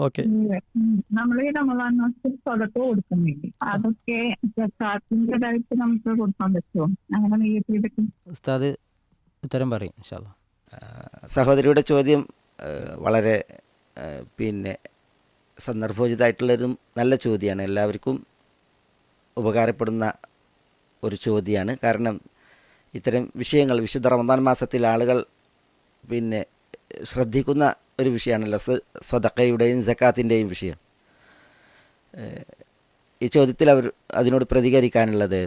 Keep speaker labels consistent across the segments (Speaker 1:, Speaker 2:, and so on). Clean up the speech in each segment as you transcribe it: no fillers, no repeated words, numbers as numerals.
Speaker 1: Okay.
Speaker 2: നമ്മൾ ഈ റമദാൻ മാസത്തിൽ സ്വതക്ക കൊടുക്കുന്നില്ലേ, അതൊക്കെ സക്കാത്തിൻ്റെതായിട്ട് നമുക്ക് കൊടുക്കാൻ പറ്റുമോ? അങ്ങനെ നെയ്യത്തിലൊക്കെ
Speaker 1: ഉസ്താദ് ഉത്തരം പറയും ഇൻഷാ അല്ലാ.
Speaker 3: സഹോദരിയുടെ ചോദ്യം വളരെ പിന്നെ സന്ദർഭോചിതമായിട്ടുള്ളൊരു നല്ല ചോദ്യമാണ്. എല്ലാവർക്കും ഉപകാരപ്പെടുന്ന ഒരു ചോദ്യമാണ്. കാരണം ഇത്തരം വിഷയങ്ങൾ വിശുദ്ധ റമദാൻ മാസത്തിൽ ആളുകൾ പിന്നെ ശ്രദ്ധിക്കുന്ന ഒരു വിഷയമാണല്ലോ സദഖയുടെയും സക്കാത്തിൻ്റെയും വിഷയം. ഈ ചോദ്യത്തിൽ അതിനോട് പ്രതികരിക്കാനുള്ളത്,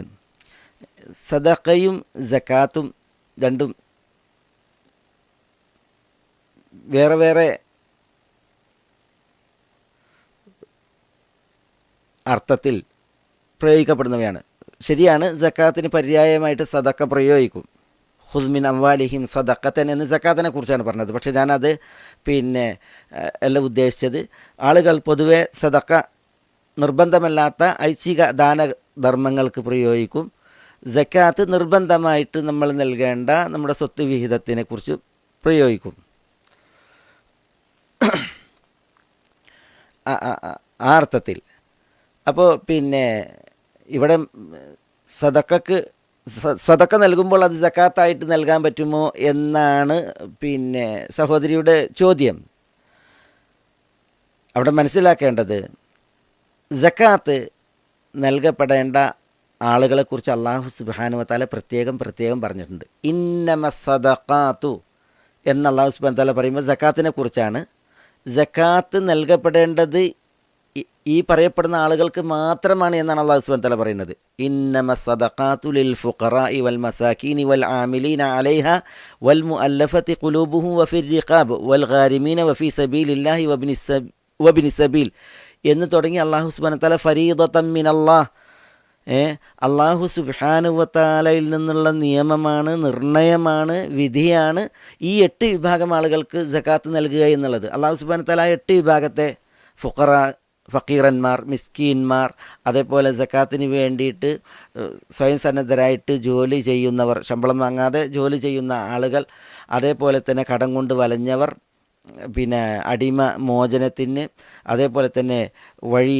Speaker 3: സദഖയും സക്കാത്തും രണ്ടും വേറെ വേറെ അർത്ഥത്തിൽ പ്രയോഗിക്കപ്പെടുന്നവയാണ്. ശരിയാണ്, സക്കാത്തിന് പര്യായമായിട്ട് സദക്ക പ്രയോഗിക്കും. ഖുദ് മിൻ അംവാലിഹിം സദഖത്തൻ എന്ന് സക്കാത്തിനെ കുറിച്ചാണ് പറഞ്ഞത്. പക്ഷേ ഞാനത് പിന്നെ എല്ലാം ഉദ്ദേശിച്ചത്, ആളുകൾ പൊതുവെ സദക്ക നിർബന്ധമല്ലാത്ത ഐച്ഛിക ദാനധർമ്മങ്ങൾക്ക് പ്രയോഗിക്കും. സക്കാത്ത് നിർബന്ധമായിട്ട് നമ്മൾ നൽകേണ്ട നമ്മുടെ സ്വത്ത് വിഹിതത്തിനെ കുറിച്ച് പ്രയോഗിക്കും. ആ അർത്ഥത്തിൽ അപ്പോൾ പിന്നെ ഇവിടെ സദക്ക നൽകുമ്പോൾ അത് സക്കാത്തായിട്ട് നൽകാൻ പറ്റുമോ എന്നാണ് പിന്നെ സഹോദരിയുടെ ചോദ്യം. അവിടെ മനസ്സിലാക്കേണ്ടത്, സക്കാത്ത് നൽകപ്പെടേണ്ട ആളുകളെക്കുറിച്ച് അല്ലാഹു സുബ്ഹാനഹു വ തആല പ്രത്യേകം പറഞ്ഞിട്ടുണ്ട്. ഇന്നമ സദഖാത്തു എന്ന് അല്ലാഹു സുബ്ഹാനഹു വ തആല പറയുമ്പോൾ സക്കാത്തിനെ കുറിച്ചാണ്. സക്കാത്ത് നൽകപ്പെടേണ്ടത് ഈ പറയപ്പെടുന്ന ആളുകൾക്ക് മാത്രമാണ് എന്നാണ് അല്ലാഹു സുബ്ഹാനഹു വ തആല പറയുന്നത്. ഇന്നമ സദഖാത്തു ലിൽ ഫുഖറാഇ വൽ മസാകീനി വൽ ആമിലീന അലൈഹ വൽ മുഅല്ലഫതി ഖുലൂബുഹും വഫിർ റിഖാബ് വൽ ഗാരിമീന വഫീ സബീലില്ലാഹി വബ്നി സബീൽ എന്ന് തുടങ്ങി അല്ലാഹു സുബ്ഹാനഹു വ തആല ഫരീദതൻ മിനല്ലാഹ്, അല്ലാഹു സുബ്ഹാനഹു വ തആലയിൽ നിന്നുള്ള നിയമമാണ്, നിർണയമാണ്, വിധിയാണ് ഈ 8 വിഭാഗം ആളുകൾക്ക് സക്കാത്ത് നൽകുക എന്നുള്ളത്. അല്ലാഹു സുബ്ഹാനഹു വ തആല 8 വിഭാഗത്തെ ഫക്കീറന്മാർ, മിസ്കീന്മാർ, അതേപോലെ സക്കാത്തിന് വേണ്ടിയിട്ട് സ്വയം സന്നദ്ധരായിട്ട് ജോലി ചെയ്യുന്നവർ, ശമ്പളം വാങ്ങാതെ ജോലി ചെയ്യുന്ന ആളുകൾ, അതേപോലെ തന്നെ കടം കൊണ്ട് വലഞ്ഞവർ, പിന്നെ അടിമ മോചനത്തിന്, അതേപോലെ തന്നെ വഴി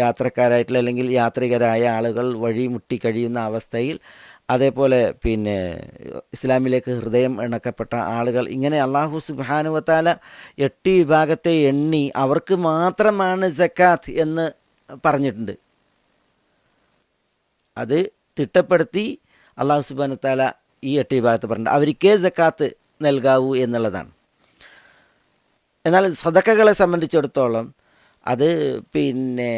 Speaker 3: യാത്രക്കാരായിട്ടുള്ള അല്ലെങ്കിൽ യാത്രികരായ ആളുകൾ വഴി മുട്ടിക്കഴിയുന്ന അവസ്ഥയിൽ, അതേപോലെ പിന്നെ ഇസ്ലാമിലേക്ക് ഹൃദയം ഇണക്കപ്പെട്ട ആളുകൾ, ഇങ്ങനെ അല്ലാഹു സുബ്ഹാനഹു വ തആല 8 വിഭാഗത്തെ എണ്ണി അവർക്ക് മാത്രമാണ് സക്കാത്ത് എന്ന് പറഞ്ഞിട്ടുണ്ട്. അത് തിട്ടപ്പെടുത്തി അല്ലാഹു സുബ്ഹാനഹു വ തആല ഈ 8 വിഭാഗത്തെ പറഞ്ഞിട്ടുണ്ട്, അവർക്കേ സക്കാത്ത് നൽകാവൂ എന്നുള്ളതാണ്. എന്നാൽ സദക്കകളെ സംബന്ധിച്ചിടത്തോളം അത് പിന്നെ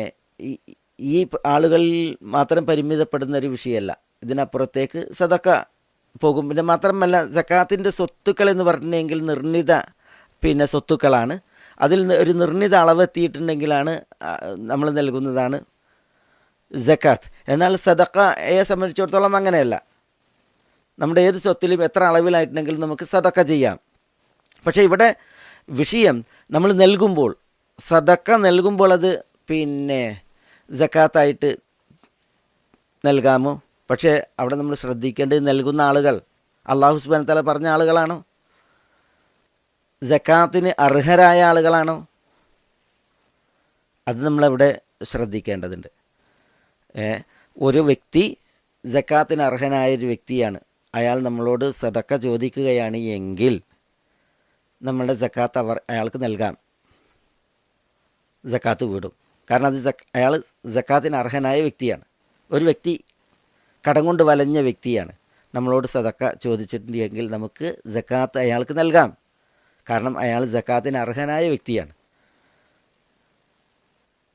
Speaker 3: ഈ ആളുകളിൽ മാത്രം പരിമിതപ്പെടുന്ന ഒരു വിഷയമല്ല. ഇതിനപ്പുറത്തേക്ക് സദക്ക പോകും. പിന്നെ മാത്രമല്ല, സക്കാത്തിൻ്റെ സ്വത്തുക്കൾ എന്ന് പറഞ്ഞെങ്കിൽ നിർണിത പിന്നെ സ്വത്തുക്കളാണ്. അതിൽ ഒരു നിർണിത അളവെത്തിയിട്ടുണ്ടെങ്കിലാണ് നമ്മൾ നൽകുന്നതാണ് സക്കാത്ത്. എന്നാൽ സദക്കയെ സംബന്ധിച്ചിടത്തോളം അങ്ങനെയല്ല. നമ്മുടെ ഏത് സ്വത്തിലും എത്ര അളവിലായിട്ടുണ്ടെങ്കിലും നമുക്ക് സദക്ക ചെയ്യാം. പക്ഷേ ഇവിടെ വിഷയം, നമ്മൾ നൽകുമ്പോൾ, സദക്ക നൽകുമ്പോൾ അത് പിന്നെ സക്കാത്തായിട്ട് നൽകാമോ? പക്ഷേ അവിടെ നമ്മൾ ശ്രദ്ധിക്കേണ്ടത്, നൽകുന്ന ആളുകൾ അല്ലാഹു സുബ്ഹാനഹു വ തആല പറഞ്ഞ ആളുകളാണോ? സക്കാത്തിന് അർഹരായ ആളുകളാണോ? അത് നമ്മളവിടെ ശ്രദ്ധിക്കേണ്ടതുണ്ട്. ഒരു വ്യക്തി സക്കാത്തിന് അർഹനായൊരു വ്യക്തിയാണ്, അയാൾ നമ്മളോട് സദക്ക ചോദിക്കുകയാണ് എങ്കിൽ നമ്മളുടെ സക്കാത്ത് അയാൾക്ക് നൽകാം, സക്കാത്ത് വീടും. കാരണം അത് അയാൾ സക്കാത്തിന് അർഹനായ വ്യക്തിയാണ്. ഒരു വ്യക്തി കടം കൊണ്ട് വലഞ്ഞ വ്യക്തിയാണ്, നമ്മളോട് സദക്ക ചോദിച്ചിട്ടുണ്ടെങ്കിൽ നമുക്ക് സക്കാത്ത് അയാൾക്ക് നൽകാം. കാരണം അയാൾ സക്കാത്തിന് അർഹനായ വ്യക്തിയാണ്.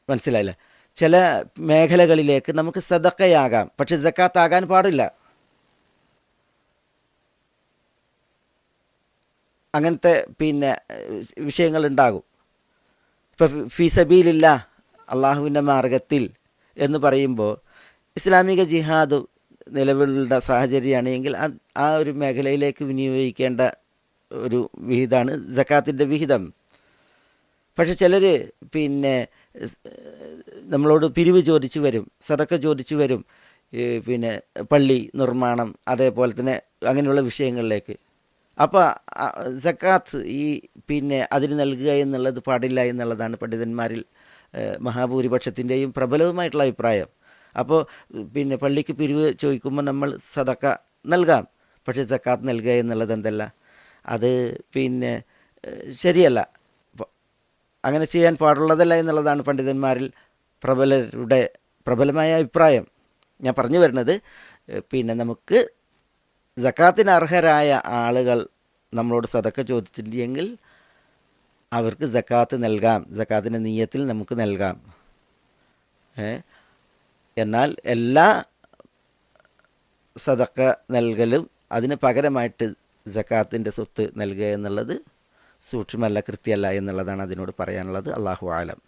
Speaker 3: മനസ്സിലായില്ല? ചില മേഖലകളിലേക്ക് നമുക്ക് സദക്കയാകാം, പക്ഷെ സക്കാത്താകാൻ പാടില്ല. അങ്ങനത്തെ പിന്നെ വിഷയങ്ങളുണ്ടാകും. ഇപ്പോൾ ഫീ സബീലില്ലാഹ്, അള്ളാഹുവിൻ്റെ മാർഗത്തിൽ എന്ന് പറയുമ്പോൾ ഇസ്ലാമിക ജിഹാദ് നിലവിലുള്ള സാഹചര്യമാണെങ്കിൽ ആ ഒരു മേഖലയിലേക്ക് വിനിയോഗിക്കേണ്ട ഒരു വിഹിതമാണ് സക്കാത്തിൻ്റെ വിഹിതം. പക്ഷെ ചിലർ പിന്നെ നമ്മളോട് പിരിവ് ചോദിച്ചു വരും, സദക്ക ചോദിച്ചു വരും, പിന്നെ പള്ളി നിർമ്മാണം, അതേപോലെ തന്നെ അങ്ങനെയുള്ള വിഷയങ്ങളിലേക്ക്. അപ്പോൾ സക്കാത്ത് ഈ പിന്നെ അതിന് നൽകുക എന്നുള്ളത് പാടില്ല എന്നുള്ളതാണ് പണ്ഡിതന്മാരിൽ മഹാഭൂരിപക്ഷത്തിൻ്റെയും പ്രബലവുമായിട്ടുള്ള അഭിപ്രായം. അപ്പോൾ പിന്നെ പള്ളിക്ക് പിരിവ് ചോദിക്കുമ്പോൾ നമ്മൾ സദക്ക നൽകാം, പക്ഷേ സക്കാത്ത് നൽകുക എന്നുള്ളത് എന്തല്ല, അത് പിന്നെ ശരിയല്ല, അങ്ങനെ ചെയ്യാൻ പാടുള്ളതല്ല എന്നുള്ളതാണ് പണ്ഡിതന്മാരിൽ പ്രബലമായ അഭിപ്രായം. ഞാൻ പറഞ്ഞു വരുന്നത് പിന്നെ നമുക്ക് സക്കാത്തിന് അർഹരായ ആളുകൾ നമ്മളോട് സദക്ക ചോദിച്ചിട്ടുണ്ടെങ്കിൽ അവർക്ക് സക്കാത്ത് നൽകാം, സക്കാത്തിൻ്റെ നിയ്യത്തിൽ നമുക്ക് നൽകാം. എന്നാൽ എല്ലാ സദക്ക നൽകലും അതിന് പകരമായിട്ട് സക്കാത്തിൻ്റെ സ്വത്ത് നൽകുക എന്നുള്ളത് സൂക്ഷ്മമല്ല, കൃത്യമല്ല എന്നുള്ളതാണ് അതിനോട് പറയാനുള്ളത്. അല്ലാഹു ആലം.